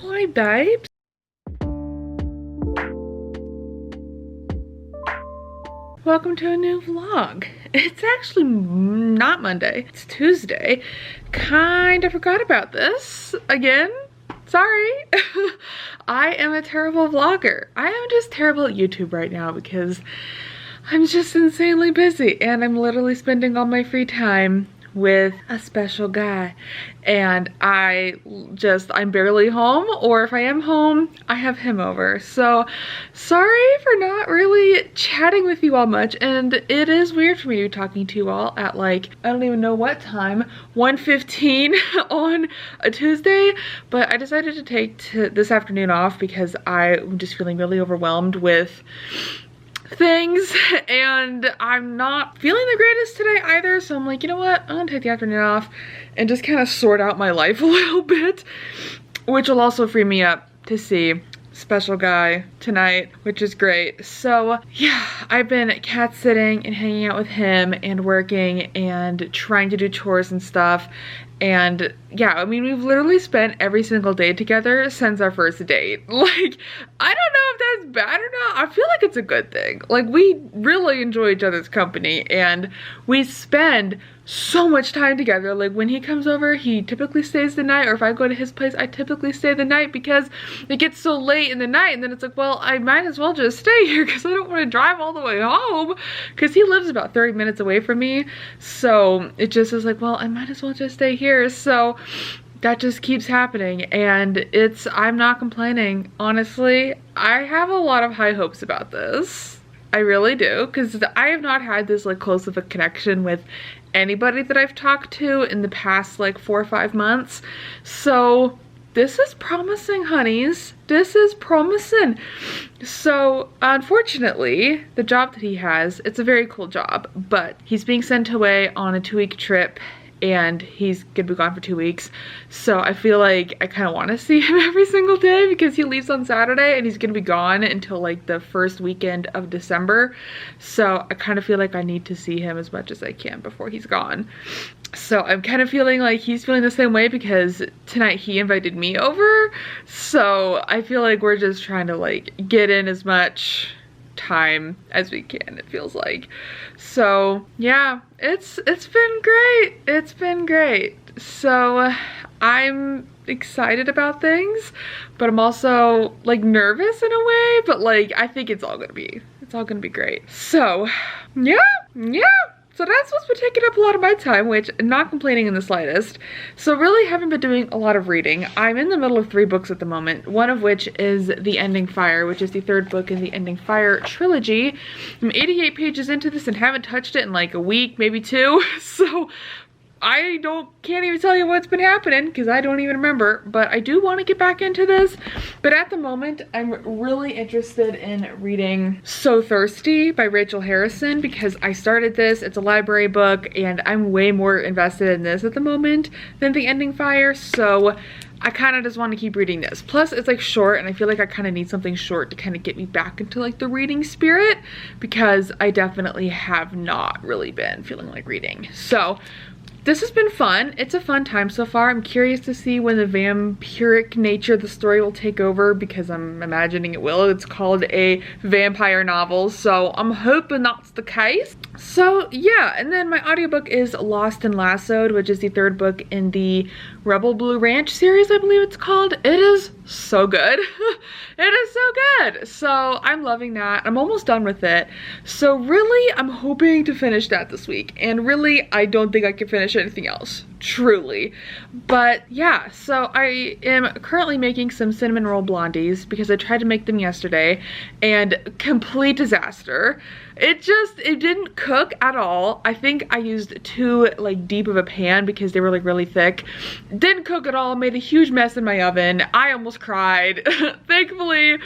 Hi, babes. Welcome to a new vlog. It's actually not Monday, it's Tuesday. Kinda forgot about this again. Sorry. I am a terrible vlogger. I am just terrible at YouTube right now because I'm just insanely busy and I'm literally spending all my free time with a special guy, and I'm barely home, or if I am home, I have him over. So sorry for not really chatting with you all much, and it is weird for me to be talking to you all at like, I don't even know what time, 1:15 on a Tuesday, but I decided to take this afternoon off because I'm just feeling really overwhelmed with things, and I'm not feeling the greatest today either, so I'm like, you know what, I'm gonna take the afternoon off and just kind of sort out my life a little bit, which will also free me up to see special guy tonight, which is great. So yeah, I've been cat sitting and hanging out with him and working and trying to do chores and stuff. And yeah, I mean, we've literally spent every single day together since our first date. Like, I don't know if that's bad or not. I feel like it's a good thing. Like, we really enjoy each other's company and we spend so much time together. Like, when he comes over, he typically stays the night, or if I go to his place, I typically stay the night because it gets so late in the night, and then it's like, well, I might as well just stay here because I don't want to drive all the way home, because he lives about 30 minutes away from me. So it just is like, well, I might as well just stay here. So that just keeps happening, and I'm not complaining. Honestly, I have a lot of high hopes about this. I really do, because I have not had this like close of a connection with anybody that I've talked to in the past like 4 or 5 months. So this is promising, honeys. This is promising. So unfortunately, the job that he has, it's a very cool job, but he's being sent away on a 2-week trip, and he's gonna be gone for 2 weeks. So I feel like I kind of want to see him every single day because he leaves on Saturday and he's gonna be gone until like the first weekend of December. So I kind of feel like I need to see him as much as I can before he's gone. So I'm kind of feeling like he's feeling the same way because tonight he invited me over. So I feel like we're just trying to like get in as much time as we can, it feels like. So yeah, it's been great. It's been great. So I'm excited about things, but I'm also like nervous in a way, but like I think it's all gonna be great. So yeah. So that's what's been taking up a lot of my time, which I'm not complaining in the slightest. So really haven't been doing a lot of reading. I'm in the middle of 3 books at the moment, one of which is The Ending Fire, which is the 3rd book in the Ending Fire trilogy. I'm 88 pages into this and haven't touched it in like a week, maybe 2. So I can't even tell you what's been happening because I don't even remember, but I do want to get back into this. But at the moment, I'm really interested in reading So Thirsty by Rachel Harrison because I started this. It's a library book and I'm way more invested in this at the moment than The Ending Fire. So I kind of just want to keep reading this. Plus it's like short, and I feel like I kind of need something short to kind of get me back into like the reading spirit because I definitely have not really been feeling like reading. So this has been fun. It's a fun time so far. I'm curious to see when the vampiric nature of the story will take over because I'm imagining it will. It's called a vampire novel, so I'm hoping that's the case. So yeah, and then my audiobook is Lost and Lassoed, which is the 3rd book in the Rebel Blue Ranch series, I believe it's called. It is so good. It is so good. So I'm loving that. I'm almost done with it. So really, I'm hoping to finish that this week. And really, I don't think I can finish anything else. Truly. But yeah, so I am currently making some cinnamon roll blondies because I tried to make them yesterday and complete disaster. It didn't cook at all. I think I used too like deep of a pan because they were like really thick. Didn't cook at all, made a huge mess in my oven. I almost cried. Thankfully,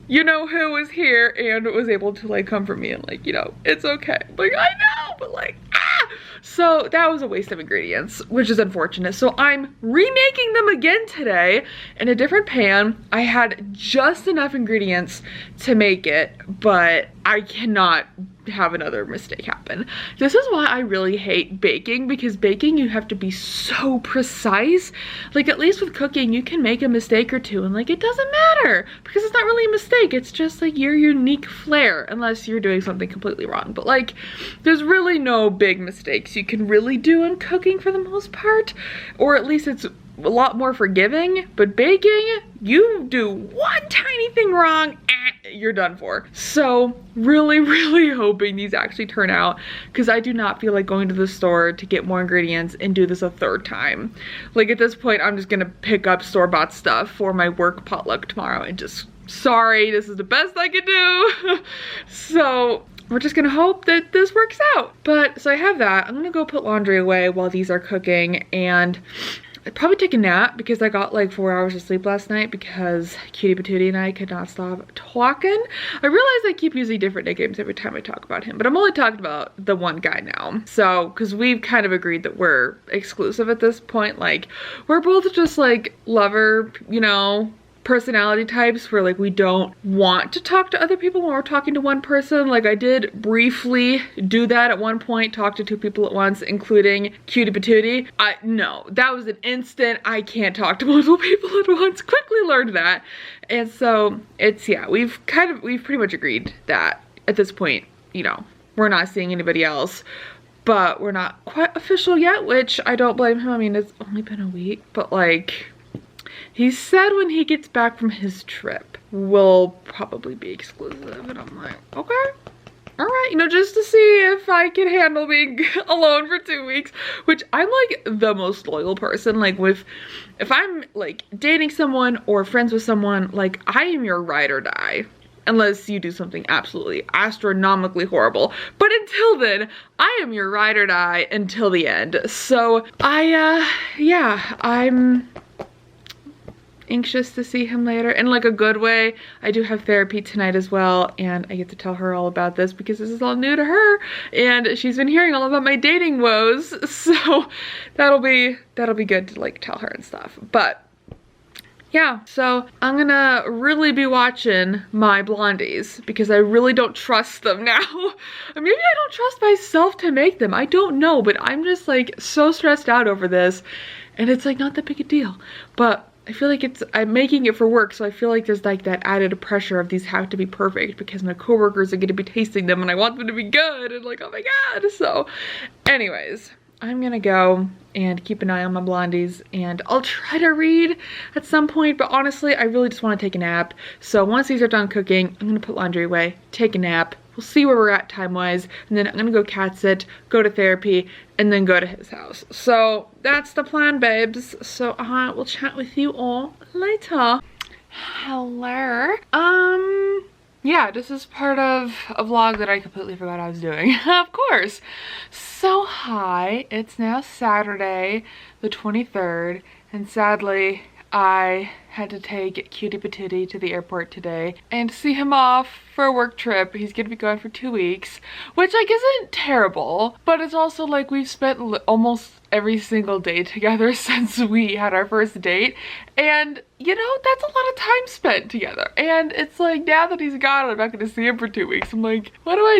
you know who was here and was able to like comfort me and like, you know, it's okay. Like, I know, but like, So that was a waste of ingredients, which is unfortunate. So I'm remaking them again today in a different pan. I had just enough ingredients to make it, but I cannot have another mistake happen. This is why I really hate baking, because baking you have to be so precise. Like at least with cooking you can make a mistake or two and like it doesn't matter because it's not really a mistake, it's just like your unique flair, unless you're doing something completely wrong. But like there's really no big mistakes you can really do in cooking for the most part, or at least it's a lot more forgiving. But baking, you do one tiny thing wrong, you're done for. So really hoping these actually turn out, because I do not feel like going to the store to get more ingredients and do this a third time. Like at this point I'm just gonna pick up store-bought stuff for my work potluck tomorrow and just, sorry, this is the best I could do. So we're just gonna hope that this works out. But so I have that. I'm gonna go put laundry away while these are cooking, and I'd probably take a nap because I got like 4 hours of sleep last night because Cutie Patootie and I could not stop talking. I realize I keep using different nicknames every time I talk about him, but I'm only talking about the one guy now. So, because we've kind of agreed that we're exclusive at this point. Like, we're both just like lover, you know, personality types where like we don't want to talk to other people when we're talking to one person. Like I did briefly do that at one point, talk to 2 people at once, including Cutie Patootie. No, that was an instant, I can't talk to multiple people at once. Quickly learned that. And so it's, yeah, we've pretty much agreed that at this point, you know, we're not seeing anybody else. But we're not quite official yet, which I don't blame him. I mean, it's only been a week, but like, he said when he gets back from his trip, we'll probably be exclusive. And I'm like, okay, all right, you know, just to see if I can handle being alone for 2 weeks, which I'm like the most loyal person. Like if I'm like dating someone or friends with someone, like I am your ride or die. Unless you do something absolutely astronomically horrible. But until then, I am your ride or die until the end. So yeah, I'm anxious to see him later in like a good way. I do have therapy tonight as well, and I get to tell her all about this because this is all new to her and she's been hearing all about my dating woes. So that'll be good to like tell her and stuff. But yeah, so I'm gonna really be watching my blondies because I really don't trust them now. Maybe I don't trust myself to make them, I don't know, but I'm just like so stressed out over this and it's like not that big a deal. But I feel like I'm making it for work, so I feel like there's like that added pressure of these have to be perfect because my coworkers are gonna be tasting them and I want them to be good and like, oh my god. So anyways, I'm gonna go and keep an eye on my blondies and I'll try to read at some point, but honestly, I really just want to take a nap. So once these are done cooking, I'm gonna put laundry away, take a nap. We'll see where we're at time-wise, and then I'm gonna go cat sit, go to therapy, and then go to his house. So that's the plan, babes. So I will chat with you all later. Hello. Yeah, this is part of a vlog that I completely forgot I was doing. Of course. So hi, it's now Saturday the 23rd, and sadly I had to take Cutie Patootie to the airport today and see him off for a work trip. He's gonna be gone for 2 weeks, which like isn't terrible, but it's also like we've spent almost every single day together since we had our first date, and you know, that's a lot of time spent together. And it's like, now that he's gone, I'm not gonna see him for 2 weeks. I'm like, what do I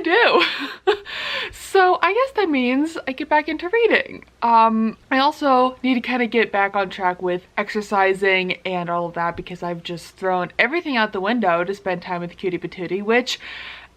do? So I guess that means I get back into reading. I also need to kind of get back on track with exercising and all of that because I've just thrown everything out the window to spend time with Cutie Patootie, which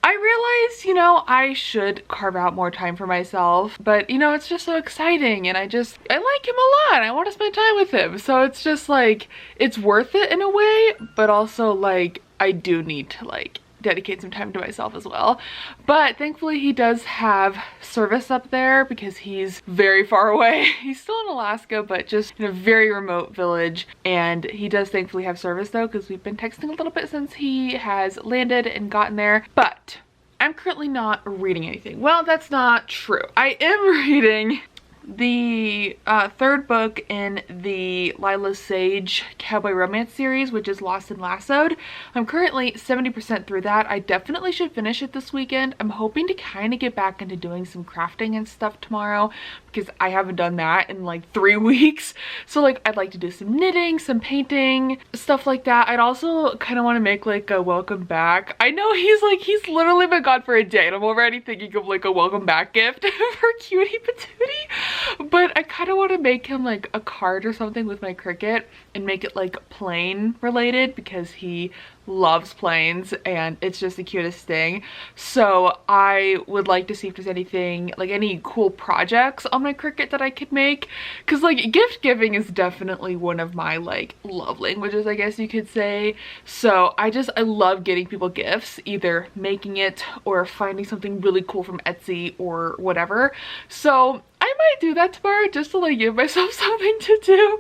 I realized, you know, I should carve out more time for myself, but you know, it's just so exciting and I like him a lot. I want to spend time with him. So it's just like, it's worth it in a way, but also like, I do need to like dedicate some time to myself as well. But thankfully he does have service up there because he's very far away. He's still in Alaska, but just in a very remote village. And he does thankfully have service though, because we've been texting a little bit since he has landed and gotten there. But I'm currently not reading anything. Well, that's not true. I am reading the third book in the Lila Sage cowboy romance series, which is Lost and Lassoed. I'm currently 70% through that. I definitely should finish it this weekend. I'm hoping to kind of get back into doing some crafting and stuff tomorrow because I haven't done that in like 3 weeks. So like I'd like to do some knitting, some painting, stuff like that. I'd also kind of want to make like a welcome back. I know he's literally been gone for a day and I'm already thinking of like a welcome back gift for Cutie Patootie. But I kind of want to make him like a card or something with my Cricut and make it like plane related because he loves planes and it's just the cutest thing. So I would like to see if there's anything, like any cool projects on my Cricut that I could make, because like gift giving is definitely one of my like love languages, I guess you could say. So I love getting people gifts, either making it or finding something really cool from Etsy or whatever. So I might do that tomorrow just to like give myself something to do,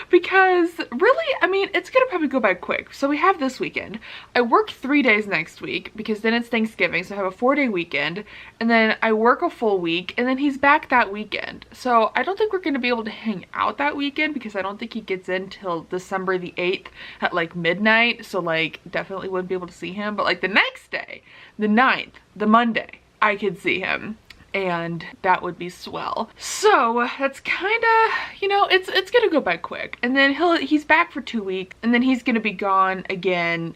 because really, I mean, it's gonna probably go by quick. So we have this weekend. I work 3 days next week because then it's Thanksgiving, so I have a 4-day weekend, and then I work a full week, and then he's back that weekend. So I don't think we're gonna be able to hang out that weekend because I don't think he gets in till December the 8th at like midnight. So like definitely wouldn't be able to see him, but like the next day, the 9th, the Monday, I could see him. And that would be swell. So that's kind of, you know, it's gonna go by quick. And then he's back for 2 weeks, and then he's gonna be gone again.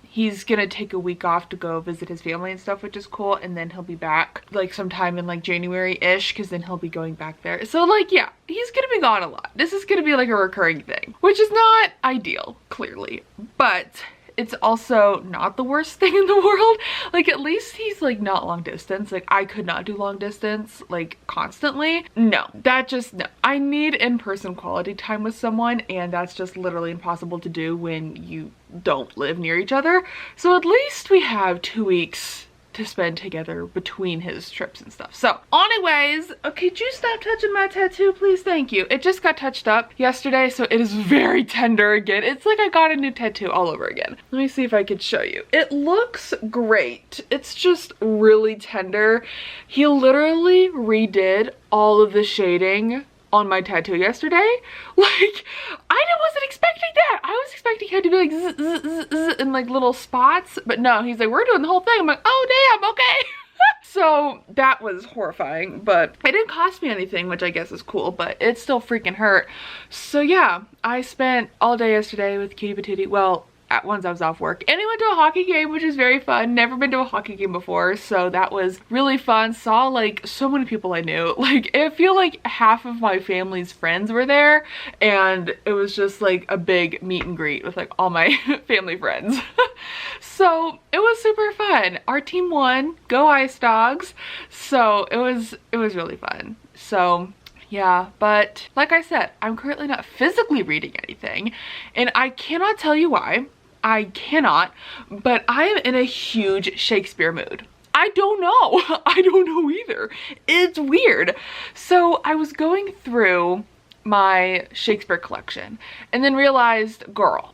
He's gonna take a week off to go visit his family and stuff, which is cool. And then he'll be back like sometime in like January-ish, because then he'll be going back there. So like, yeah, he's gonna be gone a lot. This is gonna be like a recurring thing, which is not ideal, clearly, but it's also not the worst thing in the world. Like at least he's like not long distance. Like I could not do long distance like constantly. No, no. I need in-person quality time with someone, and that's just literally impossible to do when you don't live near each other. So at least we have 2 weeks to spend together between his trips and stuff. So anyways, okay, could you stop touching my tattoo, please? Thank you. It just got touched up yesterday, so it is very tender again. It's like I got a new tattoo all over again. Let me see if I could show you. It looks great. It's just really tender. He literally redid all of the shading on my tattoo yesterday. Like, I wasn't expecting that. I was expecting him to be like zzz, zzz, zzz, in like little spots, but no, he's like, we're doing the whole thing. I'm like, oh damn, okay. So that was horrifying, but it didn't cost me anything, which I guess is cool, but it still freaking hurt. So yeah, I spent all day yesterday with Cutie Patootie. Well, at once I was off work, and we went to a hockey game, which is very fun. Never been to a hockey game before, so that was really fun. Saw like so many people I knew. Like I feel like half of my family's friends were there, and it was just like a big meet and greet with like all my family friends. So it was super fun. Our team won. Go Ice Dogs. So it was really fun. So yeah, but like I said, I'm currently not physically reading anything, and I cannot tell you why. I cannot, but I am in a huge Shakespeare mood. I don't know. I don't know either. It's weird. So I was going through my Shakespeare collection and then realized, girl,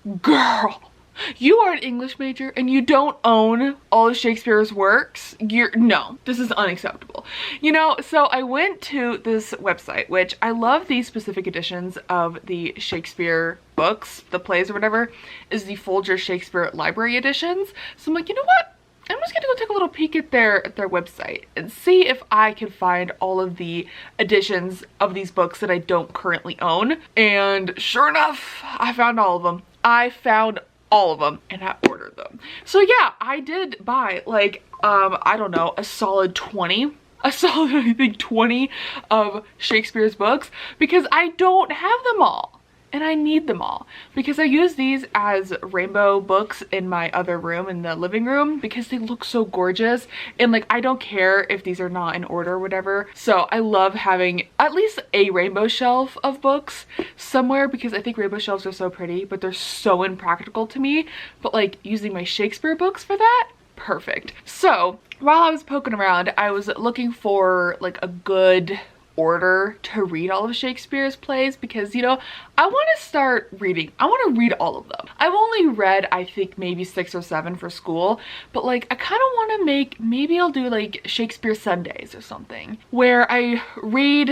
you are an English major and you don't own all of Shakespeare's works. No, this is unacceptable. You know, so I went to this website, which I love these specific editions of the Shakespeare books, the plays or whatever, is the Folger Shakespeare Library editions. So I'm like, you know what? I'm just gonna go take a little peek at their website and see if I can find all of the editions of these books that I don't currently own. And sure enough, I found all of them. I found all of them and I ordered them. So yeah, I did buy like, I don't know, a solid 20 I think 20 of Shakespeare's books because I don't have them all. And I need them all because I use these as rainbow books in my other room, in the living room, because they look so gorgeous. And like, I don't care if these are not in order or whatever. So I love having at least a rainbow shelf of books somewhere because I think rainbow shelves are so pretty, but they're so impractical to me. But like using my Shakespeare books for that, perfect. So while I was poking around, I was looking for like a good order to read all of Shakespeare's plays because, you know, I want to start reading. I want to read all of them. I've only read, I think, maybe 6 or 7 for school, but like I kind of want to make, maybe I'll do like Shakespeare Sundays or something where I read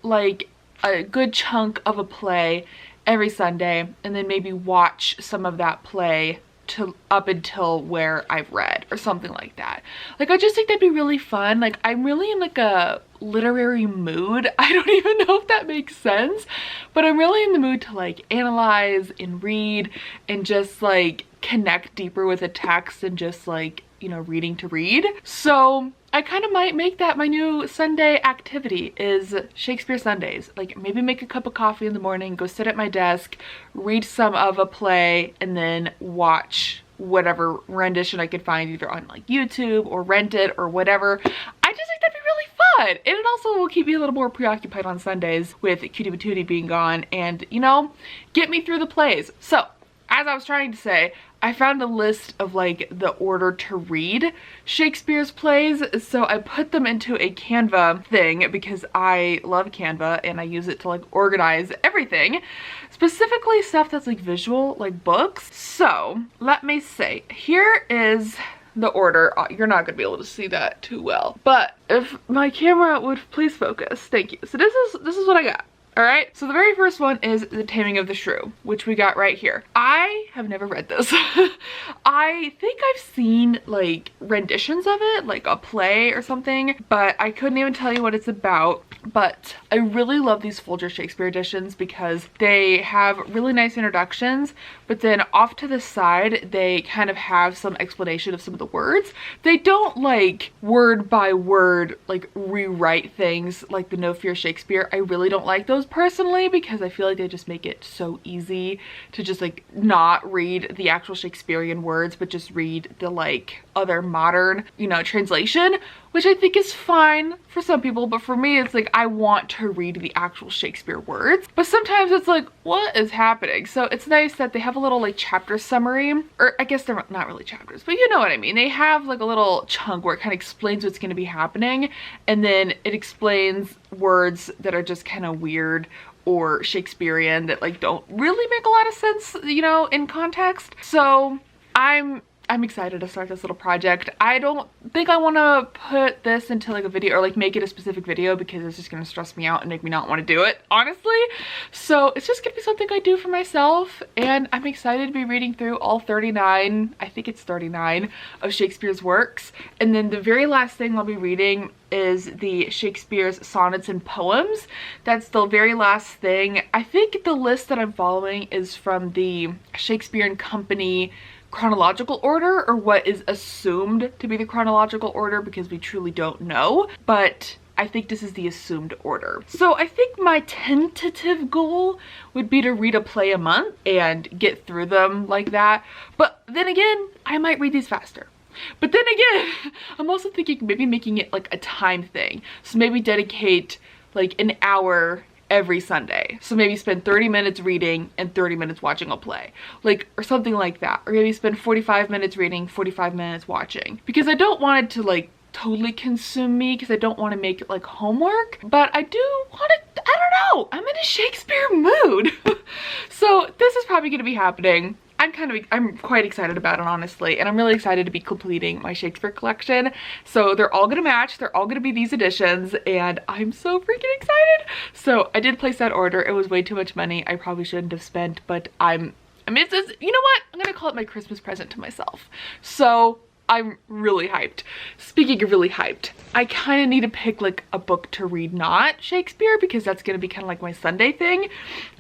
like a good chunk of a play every Sunday and then maybe watch some of that play to up until where I've read or something like that. Like, I just think that'd be really fun. Like, I'm really in like a literary mood. I don't even know if that makes sense, but I'm really in the mood to like analyze and read and just like connect deeper with a text and just like, you know, reading to read. So I kind of might make that my new Sunday activity, is Shakespeare Sundays. Like, maybe make a cup of coffee in the morning, go sit at my desk, read some of a play, and then watch whatever rendition I could find either on like YouTube or rent it or whatever. I just think that'd be really fun. And it also will keep me a little more preoccupied on Sundays with Cutie Patootie being gone and, you know, get me through the plays. So, as I was trying to say, I found a list of like the order to read Shakespeare's plays, so I put them into a Canva thing because I love Canva and I use it to like organize everything, specifically stuff that's like visual, like books. So let me see, here is the order. You're not gonna be able to see that too well, but if my camera would please focus, thank you. So this is what I got. All right, so the very first one is The Taming of the Shrew, which we got right here. I have never read this. I think I've seen like renditions of it, like a play or something, but I couldn't even tell you what it's about. But I really love these Folger Shakespeare editions because they have really nice introductions, but then off to the side, they kind of have some explanation of some of the words. They don't like word by word, like rewrite things like the No Fear Shakespeare. I really don't like those personally because I feel like they just make it so easy to just like not read the actual Shakespearean words, but just read the like other modern, you know, translation, which I think is fine for some people, but for me it's like I want to read the actual Shakespeare words. But sometimes it's like, what is happening? So it's nice that they have a little like chapter summary, or I guess they're not really chapters, but you know what I mean. They have like a little chunk where it kind of explains what's going to be happening, and then it explains words that are just kind of weird or Shakespearean that like don't really make a lot of sense, you know, in context. So I'm excited to start this little project. I don't think I want to put this into like a video or like make it a specific video because it's just going to stress me out and make me not want to do it, honestly. So it's just going to be something I do for myself, and I'm excited to be reading through all 39, I think it's 39, of Shakespeare's works. And then the very last thing I'll be reading is the Shakespeare's sonnets and poems. That's the very last thing. I think the list that I'm following is from the Shakespeare and Company chronological order, or what is assumed to be the chronological order, because we truly don't know, but I think this is the assumed order. So I think my tentative goal would be to read a play a month and get through them like that. But then again, I might read these faster. But then again, I'm also thinking maybe making it like a time thing. So maybe dedicate like an hour every Sunday. So maybe spend 30 minutes reading and 30 minutes watching a play, like, or something like that. Or maybe spend 45 minutes reading, 45 minutes watching, because I don't want it to like totally consume me, because I don't want to make it like homework, but I do want to, I don't know, I'm in a Shakespeare mood. So this is probably going to be happening. I'm quite excited about it, honestly, and I'm really excited to be completing my Shakespeare collection. So they're all gonna match, they're all gonna be these editions, and I'm so freaking excited. So I did place that order. It was way too much money. I probably shouldn't have spent, but I mean, it's just, you know what? I'm gonna call it my Christmas present to myself. So I'm really hyped. Speaking of really hyped, I kind of need to pick like a book to read, not Shakespeare, because that's going to be kind of like my Sunday thing.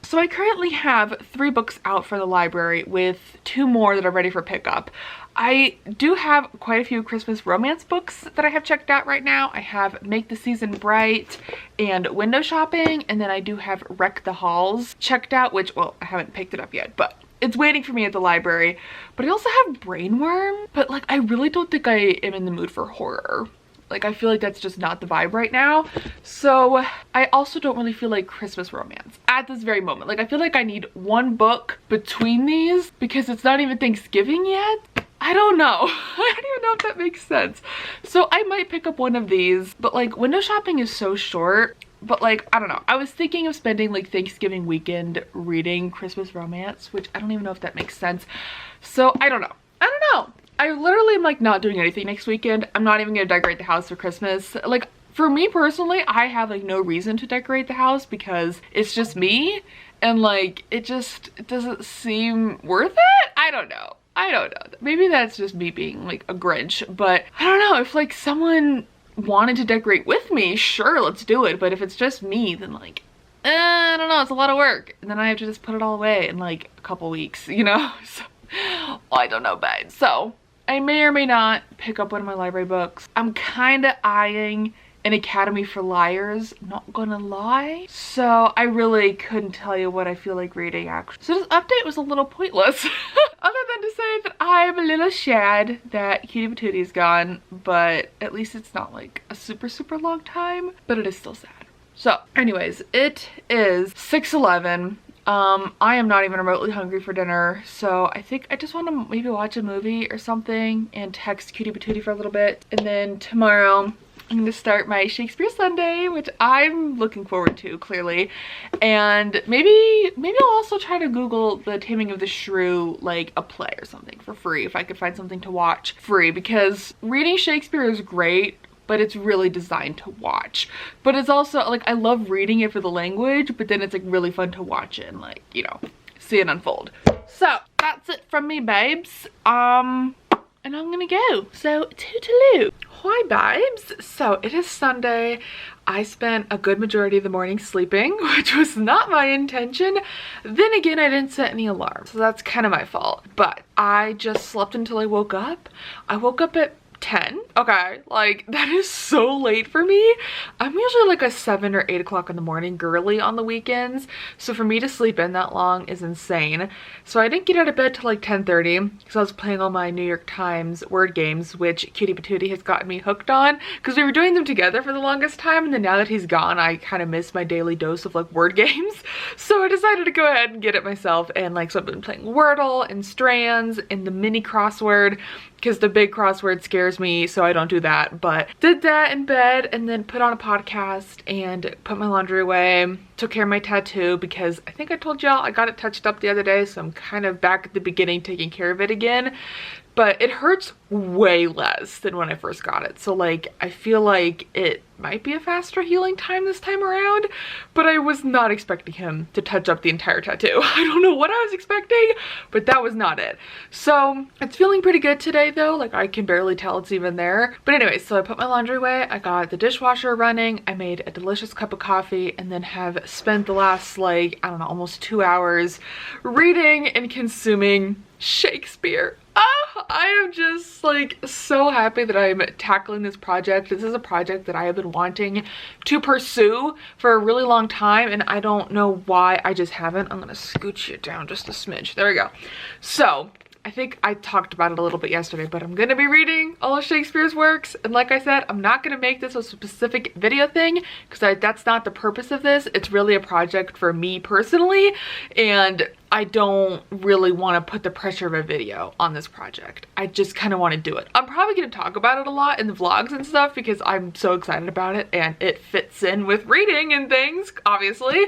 So I currently have 3 books out for the library with 2 more that are ready for pickup. I do have quite a few Christmas romance books that I have checked out right now. I have Make the Season Bright and Window Shopping, and then I do have Wreck the Halls checked out, which, well, I haven't picked it up yet, but it's waiting for me at the library. But I also have Brainworm, but like I really don't think I am in the mood for horror. Like I feel like that's just not the vibe right now. So I also don't really feel like Christmas romance at this very moment. Like I feel like I need 1 book between these because it's not even Thanksgiving yet. I don't know. I don't even know if that makes sense. So I might pick up one of these, but like Window Shopping is so short. But like, I don't know. I was thinking of spending like Thanksgiving weekend reading Christmas romance, which I don't even know if that makes sense. So I don't know. I don't know. I literally am like not doing anything next weekend. I'm not even gonna decorate the house for Christmas. Like for me personally, I have like no reason to decorate the house because it's just me, and like it doesn't seem worth it. I don't know. Maybe that's just me being like a Grinch, but I don't know. If like someone wanted to decorate with me, sure, let's do it. But if it's just me, then like, I don't know, it's a lot of work. And then I have to just put it all away in like a couple weeks, you know? So, I don't know, babe. So I may or may not pick up one of my library books. I'm kind of eyeing An Academy for Liars, not gonna lie. So I really couldn't tell you what I feel like reading actually. So this update was a little pointless. Other than to say that I'm a little sad that Cutie Patootie is gone, but at least it's not like a super long time, but it is still sad. So anyways, it is 6:11. I am not even remotely hungry for dinner, so I think I just want to maybe watch a movie or something and text Cutie Patootie for a little bit. And then tomorrow I'm gonna start my Shakespeare Sunday, which I'm looking forward to, clearly. And maybe I'll also try to Google The Taming of the Shrew, like a play or something for free, if I could find something to watch free, because reading Shakespeare is great, but it's really designed to watch. But it's also like, I love reading it for the language, but then it's like really fun to watch it and like, you know, see it unfold. So that's it from me, babes. And I'm gonna go. So toodaloo. Hi, babes. So it is Sunday. I spent a good majority of the morning sleeping, which was not my intention. Then again, I didn't set any alarms, so that's kind of my fault. But I just slept until I woke up. I woke up at 10. Okay, like that is so late for me. I'm usually like a 7 or 8 o'clock in the morning girly on the weekends, so for me to sleep in that long is insane. So I didn't get out of bed till like 10:30 because I was playing all my New York Times word games, which Cutie Patootie has gotten me hooked on because we were doing them together for the longest time, and then now that he's gone, I kind of miss my daily dose of like word games. So I decided to go ahead and get it myself, and like, so I've been playing Wordle and Strands and the mini crossword because the big crossword scares me, so I don't do that. But did that in bed and then put on a podcast and put my laundry away. Took care of my tattoo because I think I told y'all I got it touched up the other day, so I'm kind of back at the beginning taking care of it again. But it hurts way less than when I first got it. So like, I feel like it might be a faster healing time this time around, but I was not expecting him to touch up the entire tattoo. I don't know what I was expecting, but that was not it. So it's feeling pretty good today though. Like, I can barely tell it's even there. But anyway, so I put my laundry away. I got the dishwasher running. I made a delicious cup of coffee and then have spent the last like, I don't know, almost 2 hours reading and consuming Shakespeare. I am just like so happy that I'm tackling this project. This is a project that I have been wanting to pursue for a really long time, and I don't know why I just haven't. I'm gonna scooch it down just a smidge. There we go. So I think I talked about it a little bit yesterday, but I'm gonna be reading all of Shakespeare's works, and like I said, I'm not gonna make this a specific video thing because that's not the purpose of this. It's really a project for me personally, and I don't really want to put the pressure of a video on this project. I just kind of want to do it. I'm probably going to talk about it a lot in the vlogs and stuff because I'm so excited about it and it fits in with reading and things, obviously.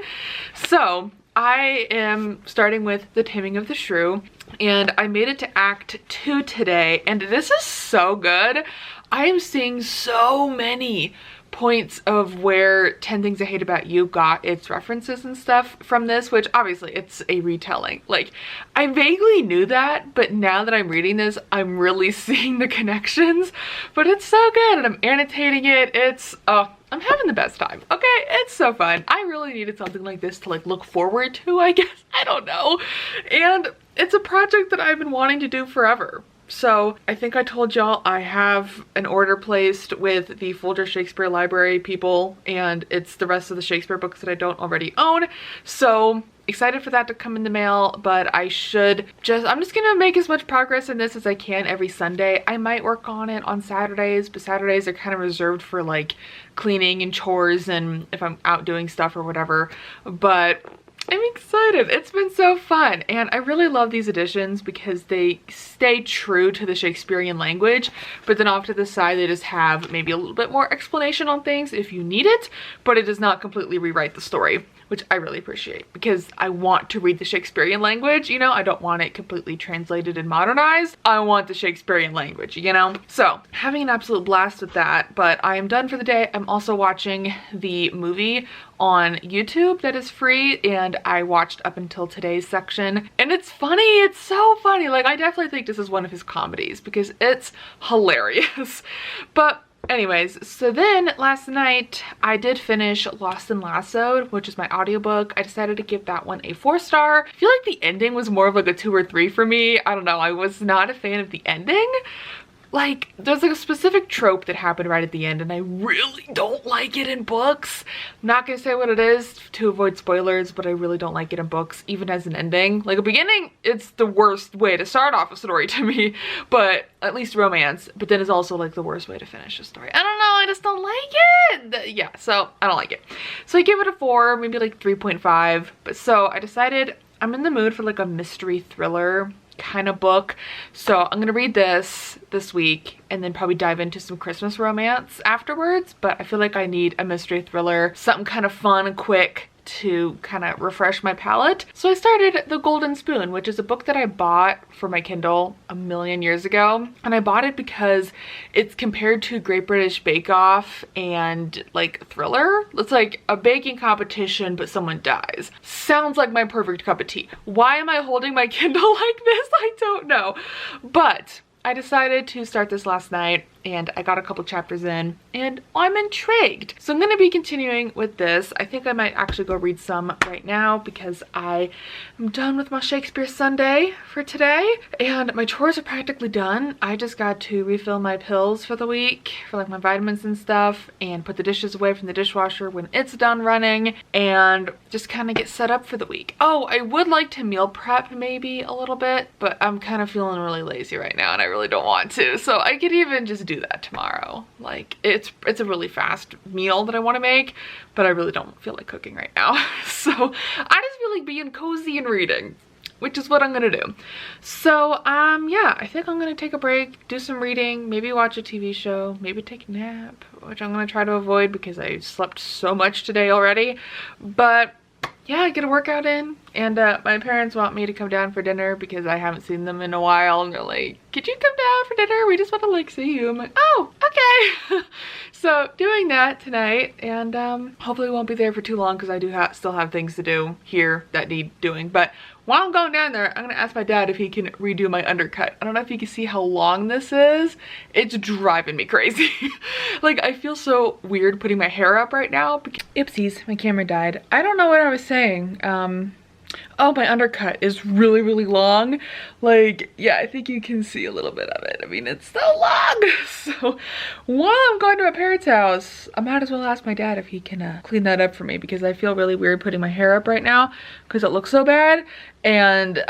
So I am starting with The Taming of the Shrew, and I made it to Act 2 today, and this is so good. I am seeing so many points of where 10 Things I Hate About You got its references and stuff from this, which obviously it's a retelling. Like, I vaguely knew that, but now that I'm reading this, I'm really seeing the connections. But it's so good, and I'm annotating it. It's, I'm having the best time. Okay, it's so fun. I really needed something like this to like look forward to, I guess. I don't know. And it's a project that I've been wanting to do forever. So I think I told y'all I have an order placed with the Folger Shakespeare Library people, and it's the rest of the Shakespeare books that I don't already own. So excited for that to come in the mail, but I'm just gonna make as much progress in this as I can every Sunday. I might work on it on Saturdays, but Saturdays are kind of reserved for like cleaning and chores and if I'm out doing stuff or whatever. But I'm excited. It's been so fun, and I really love these editions because they stay true to the Shakespearean language, but then off to the side they just have maybe a little bit more explanation on things if you need it, but it does not completely rewrite the story, which I really appreciate because I want to read the Shakespearean language, you know? I don't want it completely translated and modernized. I want the Shakespearean language, you know? So having an absolute blast with that, but I am done for the day. I'm also watching the movie on YouTube that is free, and I watched up until today's section, and it's funny. It's so funny. Like, I definitely think this is one of his comedies because it's hilarious. But anyways, so then last night I did finish Lost and Lassoed, which is my audiobook. I decided to give that one a 4-star. I feel like the ending was more of like a 2 or 3 for me. I don't know, I was not a fan of the ending. Like, there's like a specific trope that happened right at the end, and I really don't like it in books. I'm not gonna say what it is to avoid spoilers, but I really don't like it in books, even as an ending. Like, a beginning, it's the worst way to start off a story to me, but at least romance. But then it's also like the worst way to finish a story. I don't know, I just don't like it. Yeah, so I don't like it. So I gave it a 4, maybe like 3.5. But so I decided I'm in the mood for like a mystery thriller kind of book, so I'm gonna read this week and then probably dive into some Christmas romance afterwards. But I feel like I need a mystery thriller, something kind of fun and quick to kind of refresh my palate. So I started The Golden Spoon, which is a book that I bought for my Kindle a million years ago, and I bought it because it's compared to Great British Bake Off and like thriller. It's like a baking competition but someone dies. Sounds like my perfect cup of tea. Why am I holding my Kindle like this? I don't know, but I decided to start this last night and I got a couple chapters in and I'm intrigued. So I'm going to be continuing with this. I think I might actually go read some right now because I am done with my Shakespeare Sunday for today and my chores are practically done. I just got to refill my pills for the week for like my vitamins and stuff and put the dishes away from the dishwasher when it's done running and just kind of get set up for the week. Oh, I would like to meal prep maybe a little bit, but I'm kind of feeling really lazy right now and I really don't want to. So I could even just do that tomorrow. Like, it's a really fast meal that I want to make, but I really don't feel like cooking right now. So I just feel like being cozy and reading, which is what I'm gonna do. So yeah, I think I'm gonna take a break, do some reading, maybe watch a TV show, maybe take a nap, which I'm gonna try to avoid because I slept so much today already. But yeah, get a workout in, and my parents want me to come down for dinner because I haven't seen them in a while, and they're like, could you come down for dinner? We just want to like see you. I'm like, oh, okay. So doing that tonight, and hopefully won't be there for too long because I do still have things to do here that need doing. But while I'm going down there, I'm gonna ask my dad if he can redo my undercut. I don't know if you can see how long this is. It's driving me crazy. Like, I feel so weird putting my hair up right now. Oopsies, my camera died. I don't know what I was saying. Oh, my undercut is really, really long. Like, yeah, I think you can see a little bit of it. I mean, it's so long. So while I'm going to my parents' house, I might as well ask my dad if he can clean that up for me because I feel really weird putting my hair up right now because it looks so bad. And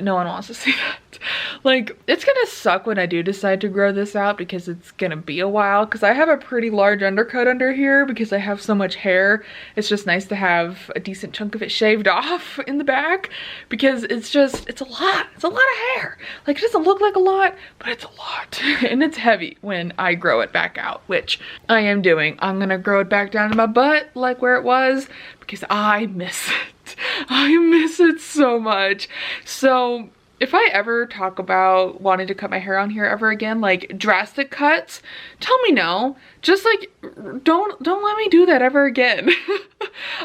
no one wants to see that. Like, it's gonna suck when I do decide to grow this out because it's gonna be a while because I have a pretty large undercut under here because I have so much hair. It's just nice to have a decent chunk of it shaved off in the back because it's a lot. It's a lot of hair. Like, it doesn't look like a lot, but it's a lot. And it's heavy when I grow it back out, which I am doing. I'm gonna grow it back down to my butt like where it was because I miss it. I miss it so much. So if I ever talk about wanting to cut my hair on here ever again, like drastic cuts, tell me no. Just like, don't let me do that ever again.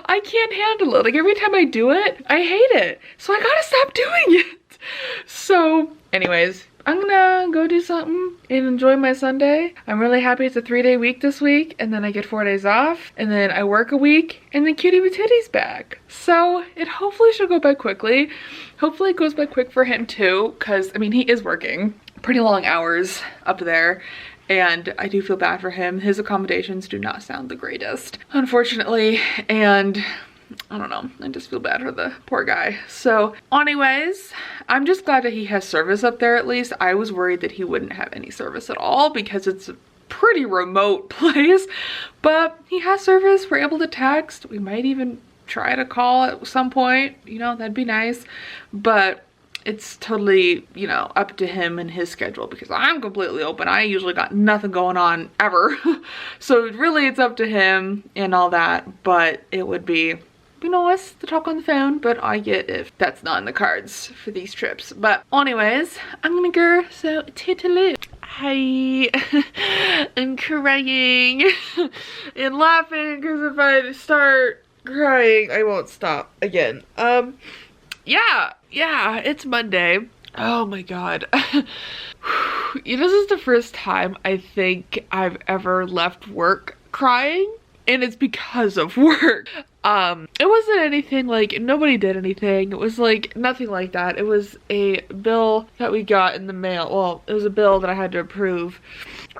I can't handle it. Like, every time I do it, I hate it. So I gotta stop doing it. So anyways, I'm gonna go do something and enjoy my Sunday. I'm really happy it's a 3-day week this week, and then I get 4 days off, and then I work a week, and then Cutie Patooty's back. So it hopefully should go by quickly. Hopefully it goes by quick for him too, because I mean, he is working pretty long hours up there, and I do feel bad for him. His accommodations do not sound the greatest, unfortunately, and I don't know, I just feel bad for the poor guy. So anyways, I'm just glad that he has service up there at least. I was worried that he wouldn't have any service at all because it's a pretty remote place, but he has service. We're able to text. We might even try to call at some point, you know, that'd be nice, but it's totally, you know, up to him and his schedule because I'm completely open. I usually got nothing going on ever. So really it's up to him and all that, but it would be be nice to talk on the phone, but I get if that's not in the cards for these trips. But anyways, I'm gonna go, so toodaloo. Hi. I'm crying and laughing because if I start crying, I won't stop again. Yeah, it's Monday. Oh my god. This is the first time I think I've ever left work crying, and it's because of work. It wasn't anything like, nobody did anything. It was like nothing like that. It was a bill that we got in the mail. Well, it was a bill that I had to approve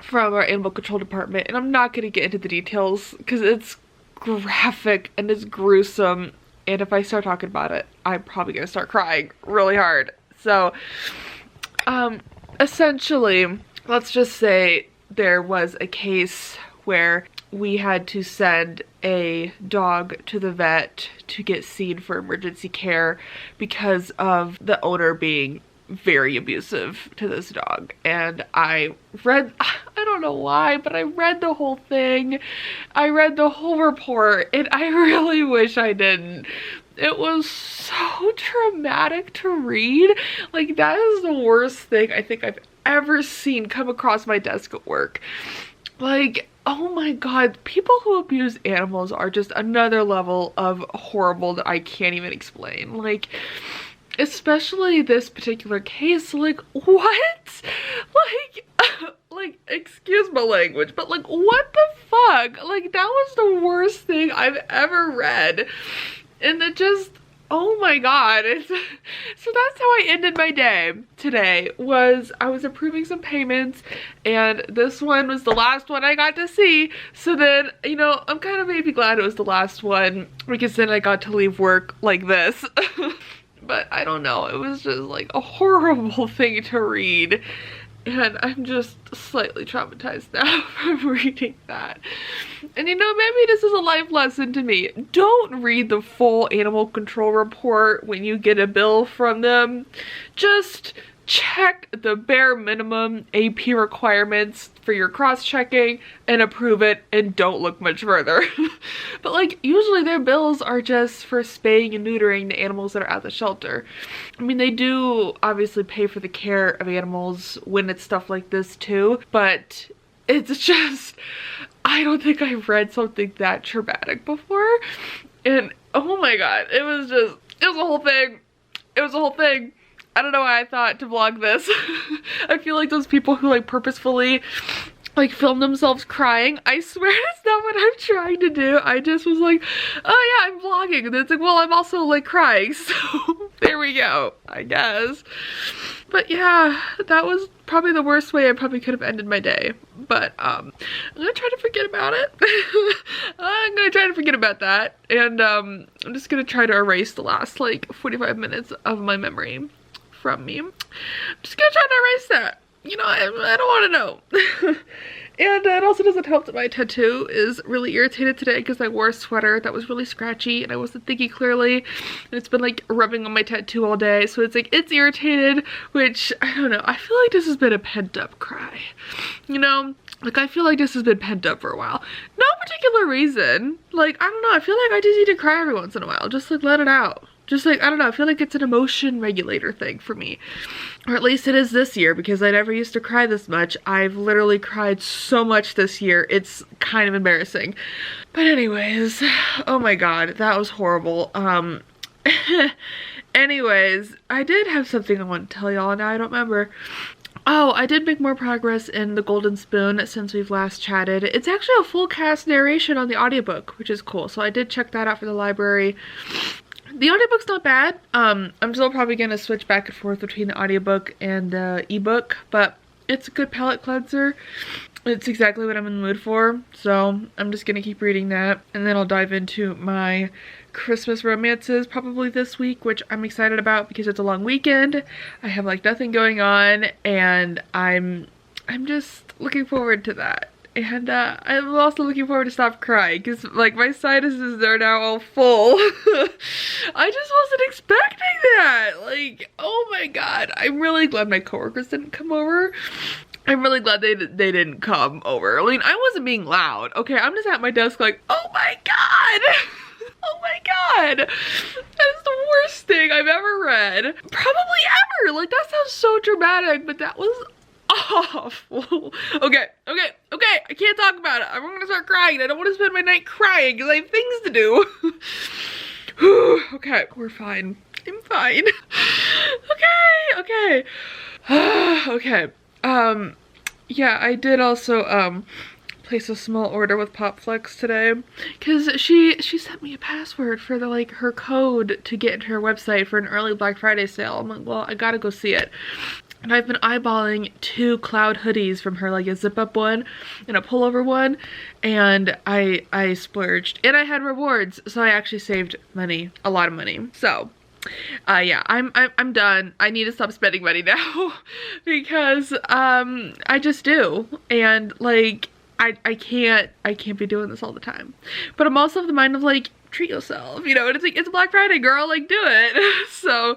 from our animal control department, and I'm not gonna get into the details because it's graphic and it's gruesome, and if I start talking about it, I'm probably gonna start crying really hard. So, essentially, let's just say there was a case where we had to send a dog to the vet to get seen for emergency care because of the owner being very abusive to this dog. And I don't know why, but I read the whole thing. I read the whole report, and I really wish I didn't. It was so traumatic to read. Like, that is the worst thing I think I've ever seen come across my desk at work. Like, oh my god, people who abuse animals are just another level of horrible that I can't even explain. Like, especially this particular case, like, what? Like, excuse my language, but like, what the fuck? Like, that was the worst thing I've ever read. And it just, oh my god. So that's how I ended my day today. Was I was approving some payments, and this one was the last one I got to see. So then, you know, I'm kind of maybe glad it was the last one, because then I got to leave work like this. But I don't know, it was just like a horrible thing to read. And I'm just slightly traumatized now from reading that. And you know, maybe this is a life lesson to me. Don't read the full animal control report when you get a bill from them. Just check the bare minimum AP requirements for your cross-checking and approve it, and don't look much further. But like, usually their bills are just for spaying and neutering the animals that are at the shelter. I mean, they do obviously pay for the care of animals when it's stuff like this too, but it's just, I don't think I've read something that traumatic before. And oh my god, it was a whole thing. It was a whole thing. I don't know why I thought to vlog this. I feel like those people who like purposefully like film themselves crying, I swear it's not what I'm trying to do. I just was like, oh yeah, I'm vlogging, and then it's like, well, I'm also like crying, so there we go, I guess. But yeah, that was probably the worst way I probably could have ended my day. But I'm gonna try to forget about it. I'm gonna try to forget about that, and I'm just gonna try to erase the last like 45 minutes of my memory from me. I'm just gonna try to erase that. You know, I don't want to know. And it also doesn't help that my tattoo is really irritated today because I wore a sweater that was really scratchy and I wasn't thinking clearly, and it's been like rubbing on my tattoo all day, so it's like, it's irritated, which I don't know, I feel like this has been a pent up cry, you know? Like, I feel like this has been pent up for a while. No particular reason. Like, I don't know, I feel like I just need to cry every once in a while, just like let it out. Just like, I don't know, I feel like it's an emotion regulator thing for me. Or at least it is this year, because I never used to cry this much. I've literally cried so much this year, it's kind of embarrassing. But anyways, oh my god, that was horrible. Anyways, I did have something I want to tell y'all, now I don't remember. Oh, I did make more progress in The Golden Spoon since we've last chatted. It's actually a full cast narration on the audiobook, which is cool. So I did check that out for the library. The audiobook's not bad. I'm still probably going to switch back and forth between the audiobook and the ebook, but it's a good palate cleanser. It's exactly what I'm in the mood for, so I'm just going to keep reading that, and then I'll dive into my Christmas romances probably this week, which I'm excited about because it's a long weekend. I have like nothing going on, and I'm just looking forward to that. And I'm also looking forward to stop crying because like my sinuses are now all full. I just wasn't expecting that. Like, oh my god. I'm really glad my coworkers didn't come over. I'm really glad they didn't come over. I mean, I wasn't being loud. Okay, I'm just at my desk like, oh my god. Oh my god, that is the worst thing I've ever read, probably ever. Like, that sounds so dramatic, but that was awful. Okay, I can't talk about it. I'm gonna start crying. I don't want to spend my night crying because I have things to do. Okay, we're fine. I'm fine. Okay. Okay. Yeah, I did also place a small order with PopFlex today because she sent me a password for the her code to get into her website for an early Black Friday sale. I'm like, well, I gotta go see it. And I've been eyeballing 2 cloud hoodies from her, like a zip-up one and a pullover one, and I splurged. And I had rewards, so I actually saved money, a lot of money. So, yeah, I'm done. I need to stop spending money now because I just do. And like I can't be doing this all the time. But I'm also of the mind of like, treat yourself, you know, and it's like, it's Black Friday, girl, like, do it. So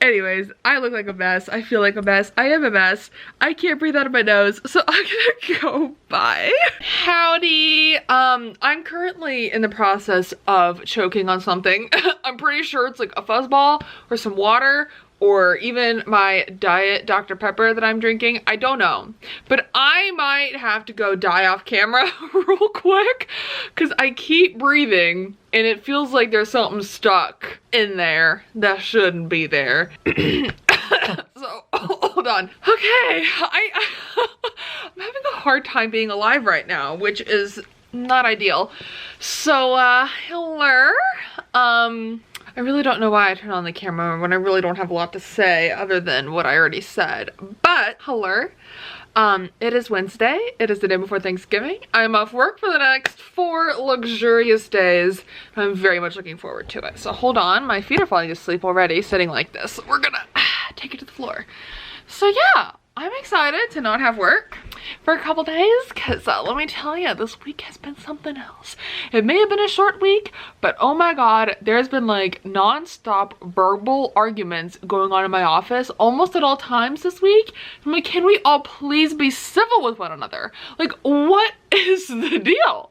anyways, I look like a mess. I feel like a mess. I am a mess. I can't breathe out of my nose, so I'm gonna go. Bye. Howdy. I'm currently in the process of choking on something. I'm pretty sure it's like a fuzzball or some water or even my diet Dr. Pepper that I'm drinking. I don't know, but I might have to go die off camera real quick because I keep breathing and it feels like there's something stuck in there that shouldn't be there. So hold on. Okay, I'm having a hard time being alive right now, which is not ideal. So hello. I really don't know why I turn on the camera when I really don't have a lot to say other than what I already said. But, hello. It is Wednesday. It is the day before Thanksgiving. I'm off work for the next 4 luxurious days. I'm very much looking forward to it. So hold on, my feet are falling asleep already sitting like this. We're gonna take it to the floor. So yeah, I'm excited to not have work for a couple days because let me tell you, this week has been something else. It may have been a short week, but oh my god, there's been like non-stop verbal arguments going on in my office almost at all times this week. I'm like, can we all please be civil with one another? Like, what is the deal?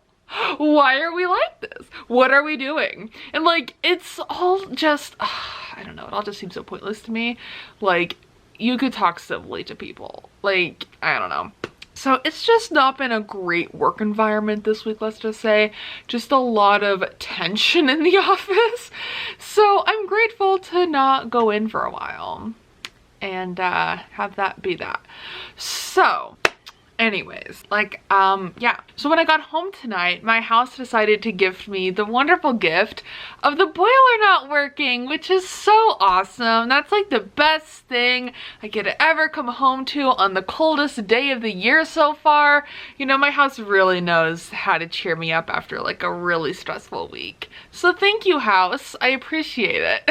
Why are we like this? What are we doing? And like, it's all just, I don't know, it all just seems so pointless to me. Like, you could talk civilly to people. Like, I don't know. So it's just not been a great work environment this week, let's just say. Just a lot of tension in the office. So I'm grateful to not go in for a while and have that be that. So anyways, like, yeah. So when I got home tonight, my house decided to gift me the wonderful gift of the boiler not working, which is so awesome. That's like the best thing I could ever come home to on the coldest day of the year so far. You know, my house really knows how to cheer me up after like a really stressful week. So thank you, house. I appreciate it.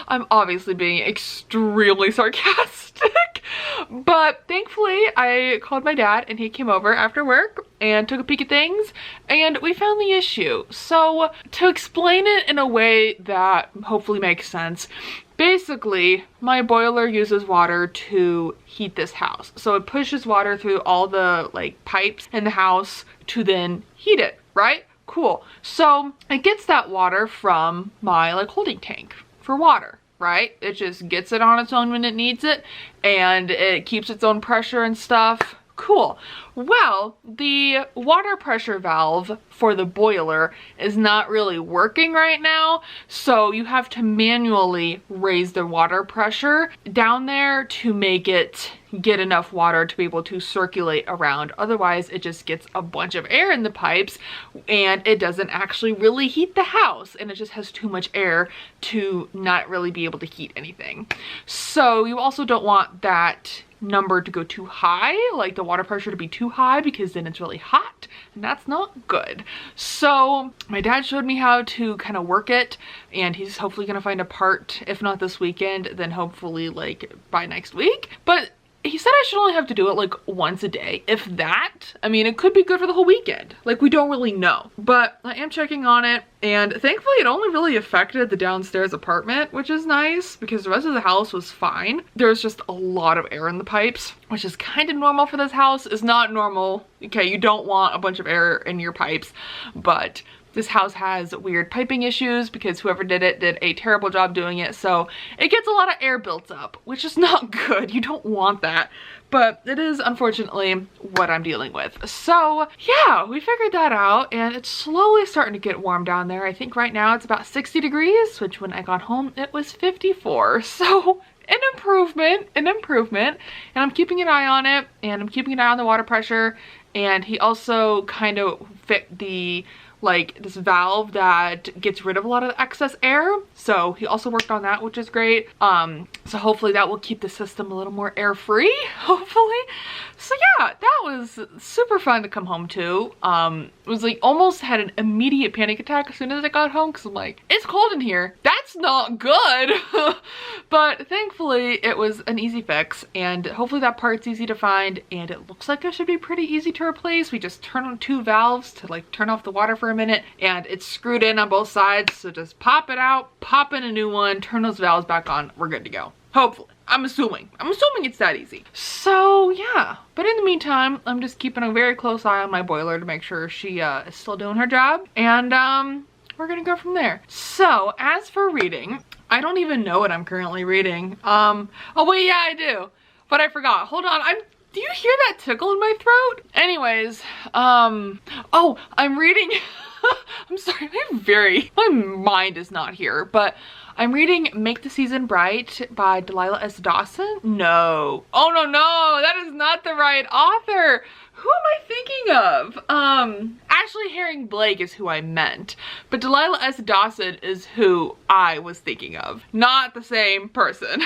I'm obviously being extremely sarcastic, but thankfully I called my dad and he came over after work and took a peek at things and we found the issue. So to explain it in a way that hopefully makes sense, basically my boiler uses water to heat this house. So it pushes water through all the like pipes in the house to then heat it, right? Cool. So it gets that water from my like holding tank for water, right? It just gets it on its own when it needs it and it keeps its own pressure and stuff. Cool. Well, the water pressure valve for the boiler is not really working right now, so you have to manually raise the water pressure down there to make it get enough water to be able to circulate around. Otherwise, it just gets a bunch of air in the pipes and it doesn't actually really heat the house and it just has too much air to not really be able to heat anything. So you also don't want that number to go too high, like the water pressure to be too high, because then it's really hot and that's not good. So my dad showed me how to kind of work it and he's hopefully gonna find a part, if not this weekend, then hopefully like by next week. But he said I should only have to do it like once a day, if that. I mean, it could be good for the whole weekend. Like, we don't really know. But I am checking on it, and thankfully it only really affected the downstairs apartment, which is nice because the rest of the house was fine. There's just a lot of air in the pipes, which is kind of normal for this house. It's not normal. Okay, you don't want a bunch of air in your pipes, but This house has weird piping issues because whoever did it did a terrible job doing it. So it gets a lot of air built up, which is not good. You don't want that. But it is unfortunately what I'm dealing with. So yeah, we figured that out and it's slowly starting to get warm down there. I think right now it's about 60 degrees, which when I got home, it was 54. So an improvement. And I'm keeping an eye on it and I'm keeping an eye on the water pressure. And he also kind of fit the this valve that gets rid of a lot of the excess air. So he also worked on that, which is great. So hopefully that will keep the system a little more air free, hopefully. So yeah, that was super fun to come home to. It was like almost had an immediate panic attack as soon as I got home because I'm like, it's cold in here. That's not good. But thankfully it was an easy fix and hopefully that part's easy to find and it looks like it should be pretty easy to replace. We just turn on 2 valves to turn off the water for a minute and it's screwed in on both sides. So just pop it out, pop in a new one, turn those valves back on. We're good to go. Hopefully. I'm assuming it's that easy. So yeah, but in the meantime, I'm just keeping a very close eye on my boiler to make sure she is still doing her job. And we're gonna go from there. So as for reading, I don't even know what I'm currently reading. Oh wait, yeah, I do. But I forgot. Hold on. Do you hear that tickle in my throat? Anyways, oh, I'm reading, I'm sorry, my mind is not here, but I'm reading Make the Season Bright by Delilah S. Dawson. No. Oh, no, that is not the right author. Who am I thinking of? Ashley Herring Blake is who I meant, but Delilah S. Dawson is who I was thinking of. Not the same person.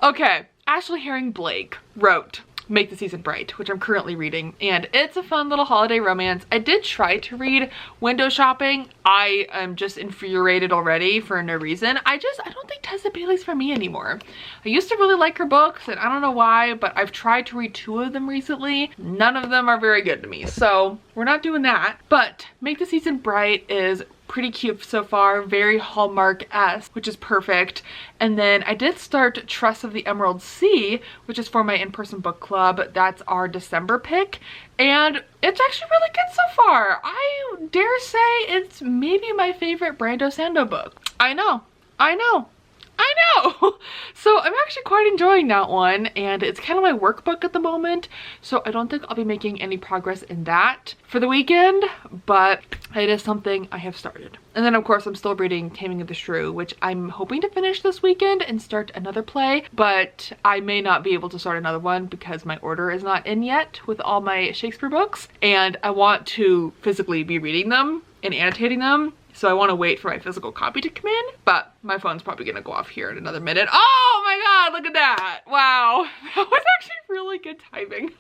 Okay, Ashley Herring Blake wrote Make the Season Bright, which I'm currently reading, and it's a fun little holiday romance. I did try to read Window Shopping. I am just infuriated already for no reason. I don't think Tessa Bailey's for me anymore. I used to really like her books, and I don't know why, but I've tried to read 2 of them recently. None of them are very good to me, so we're not doing that. But Make the Season Bright is pretty cute so far, very Hallmark-esque, which is perfect. And then I did start Trust of the Emerald Sea, which is for my in-person book club. That's our December pick, and it's actually really good so far. I dare say it's maybe my favorite Brando Sando book. I know. So I'm actually quite enjoying that one, and it's kind of my workbook at the moment, so I don't think I'll be making any progress in that for the weekend, but it is something I have started. And then of course I'm still reading Taming of the Shrew, which I'm hoping to finish this weekend and start another play, but I may not be able to start another one because my order is not in yet with all my Shakespeare books, and I want to physically be reading them and annotating them. So I want to wait for my physical copy to come in, but my phone's probably gonna go off here in another minute. Oh my god, look at that. Wow, that was actually really good timing.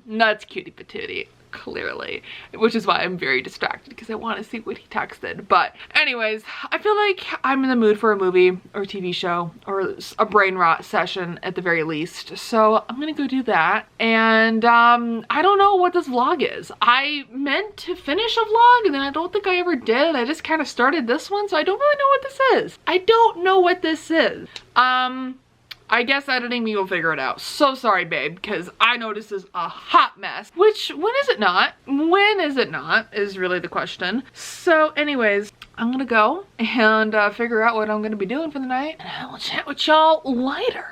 Nuts cutie patootie, clearly, which is why I'm very distracted because I want to see what he texted. But anyways, I feel like I'm in the mood for a movie or a TV show or a brain rot session at the very least. So I'm gonna go do that. And I don't know what this vlog is. I meant to finish a vlog and then I don't think I ever did. I just kind of started this one, so I don't really know what this is. I don't know what this is. I guess editing me will figure it out. So sorry, babe, because I know this is a hot mess. Which, when is it not? When is it not is really the question. So anyways, I'm gonna go and figure out what I'm gonna be doing for the night, and I will chat with y'all later.